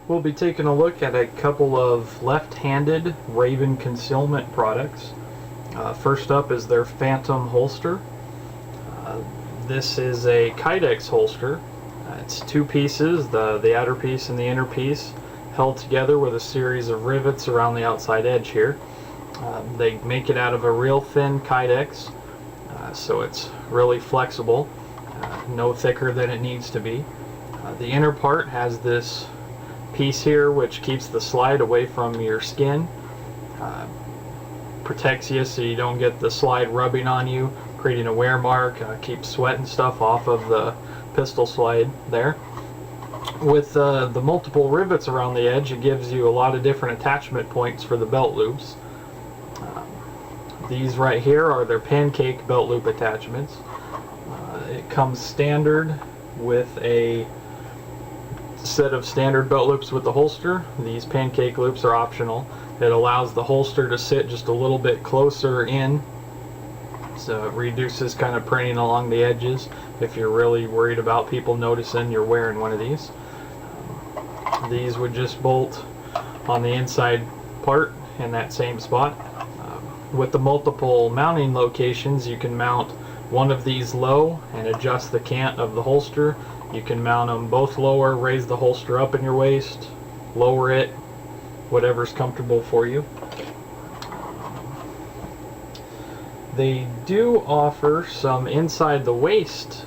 We'll be taking a look at a couple of left-handed Raven concealment products. First up is their Phantom holster. This is a Kydex holster. It's two pieces, the outer piece and the inner piece, held together with a series of rivets around the outside edge here. They make it out of a real thin Kydex, so it's really flexible, no thicker than it needs to be. The inner part has this piece here which keeps the slide away from your skin, protects you so you don't get the slide rubbing on you, creating a wear mark, keeps sweat and stuff off of the pistol slide there. With the multiple rivets around the edge, it gives you a lot of different attachment points for the belt loops. These right here are their pancake belt loop attachments. It comes standard with a set of standard belt loops with the holster. These pancake loops are optional. It allows the holster to sit just a little bit closer in, so it reduces kind of printing along the edges if you're really worried about people noticing you're wearing one of these. These would just bolt on the inside part in that same spot. With the multiple mounting locations, you can mount one of these low and adjust the cant of the holster. You can mount them both lower, raise the holster up in your waist, lower it, whatever's comfortable for you. They do offer some inside the waist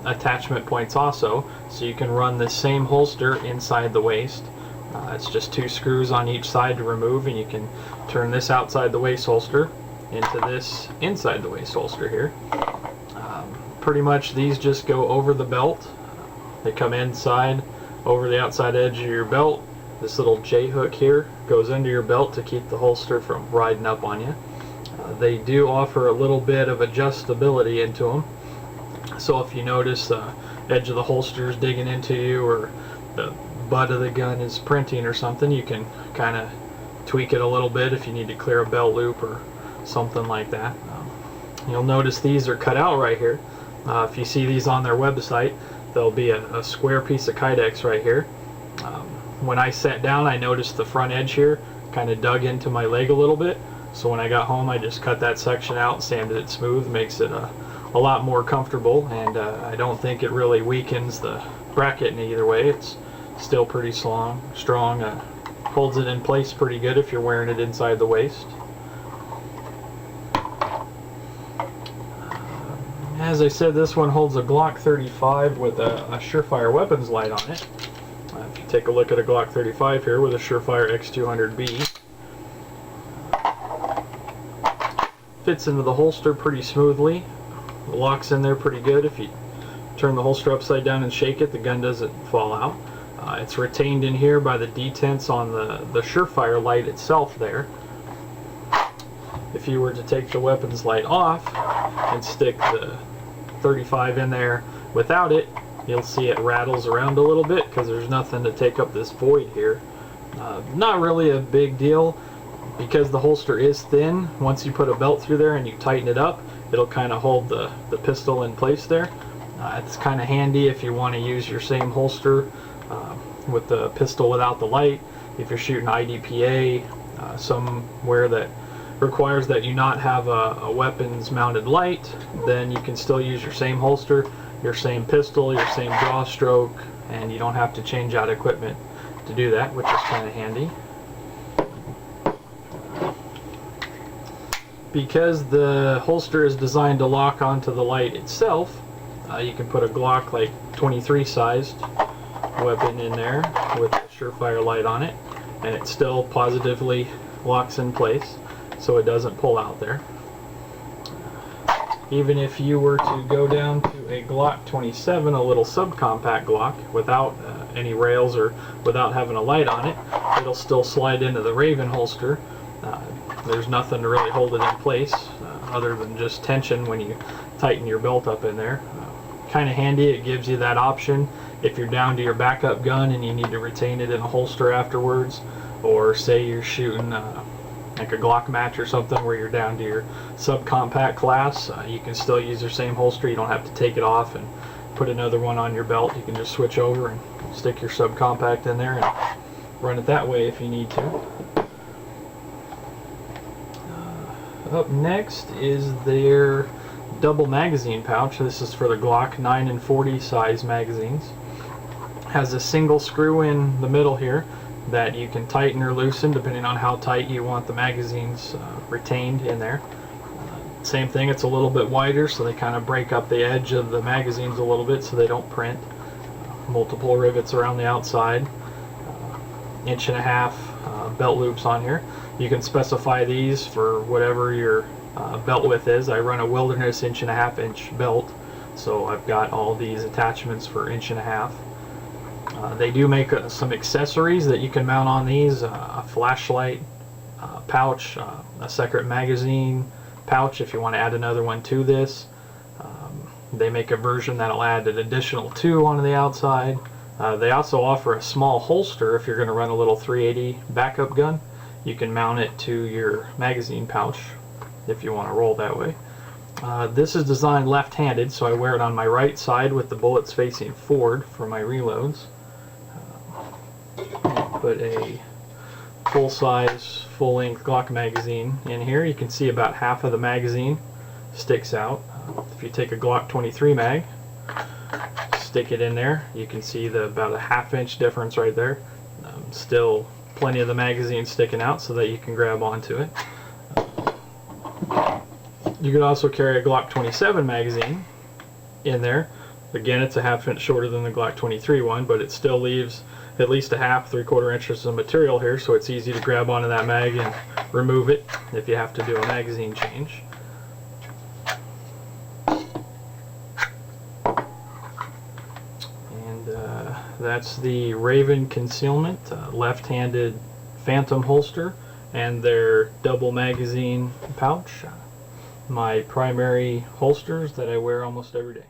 attachment points also, so you can run the same holster inside the waist. It's just two screws on each side to remove, and you can turn this outside the waist holster into this inside the waist holster here. Pretty much these just go over the belt. They come inside over the outside edge of your belt. This little J hook here goes under your belt to keep the holster from riding up on you. They do offer a little bit of adjustability into them, so if you notice the edge of the holster is digging into you, or the butt of the gun is printing or something, you can kind of tweak it a little bit if you need to clear a belt loop or something like that. You'll notice these are cut out right here. If you see these on their website, there'll be a square piece of Kydex right here. When I sat down, I noticed the front edge here kind of dug into my leg a little bit, so when I got home I just cut that section out, sanded it smooth, makes it a lot more comfortable, and I don't think it really weakens the bracket in either way. It's still pretty strong, holds it in place pretty good if you're wearing it inside the waist. As I said, this one holds a Glock 35 with a Surefire weapons light on it. If you take a look at a Glock 35 here with a Surefire X200B, fits into the holster pretty smoothly. It locks in there pretty good. If you turn the holster upside down and shake it, the gun doesn't fall out. It's retained in here by the detents on the Surefire light itself there. If you were to take the weapons light off and stick the 35 in there without it, you'll see it rattles around a little bit because there's nothing to take up this void here. Not really a big deal because the holster is thin. Once you put a belt through there and you tighten it up, it'll kind of hold the pistol in place there. It's kind of handy if you want to use your same holster with the pistol without the light. If you're shooting IDPA somewhere that requires that you not have a weapons mounted light, then you can still use your same holster, your same pistol, your same draw stroke, and you don't have to change out equipment to do that, which is kind of handy. Because the holster is designed to lock onto the light itself, you can put a Glock like 23 sized weapon in there with a Surefire light on it, and it still positively locks in place so it doesn't pull out there. Even if you were to go down to a Glock 27, a little subcompact Glock, without any rails or without having a light on it, it'll still slide into the Raven holster. There's nothing to really hold it in place other than just tension when you tighten your belt up in there. Kind of handy. It gives you that option if you're down to your backup gun and you need to retain it in a holster afterwards, or say you're shooting like a Glock match or something where you're down to your subcompact class, you can still use your same holster. You don't have to take it off and put another one on your belt. You can just switch over and stick your subcompact in there and run it that way if you need to. Up next is their double magazine pouch. This is for the Glock 9 and 40 size magazines. Has a single screw in the middle here that you can tighten or loosen depending on how tight you want the magazines retained in there. Same thing, it's a little bit wider, so they kind of break up the edge of the magazines a little bit so they don't print. Multiple rivets around the outside. 1.5" belt loops on here. You can specify these for whatever your belt width is. I run a Wilderness 1.5" belt, so I've got all these attachments for 1.5". They do make some accessories that you can mount on these, a flashlight pouch, a second magazine pouch if you want to add another one to this. They make a version that'll add an additional 2 on the outside. They also offer a small holster if you're going to run a little 380 backup gun. You can mount it to your magazine pouch if you want to roll that way. This is designed left-handed, so I wear it on my right side with the bullets facing forward for my reloads. Put a full-size, full-length Glock magazine in here. You can see about half of the magazine sticks out. If you take a Glock 23 mag, stick it in there, you can see about a 1/2 inch difference right there. Still plenty of the magazine sticking out so that you can grab onto it. You could also carry a Glock 27 magazine in there. Again, it's a 1/2 inch shorter than the Glock 23 one, but it still leaves at least a 1/2, 3/4 inches of material here, so it's easy to grab onto that mag and remove it if you have to do a magazine change. That's the Raven Concealment left-handed Phantom holster and their double magazine pouch. My primary holsters that I wear almost every day.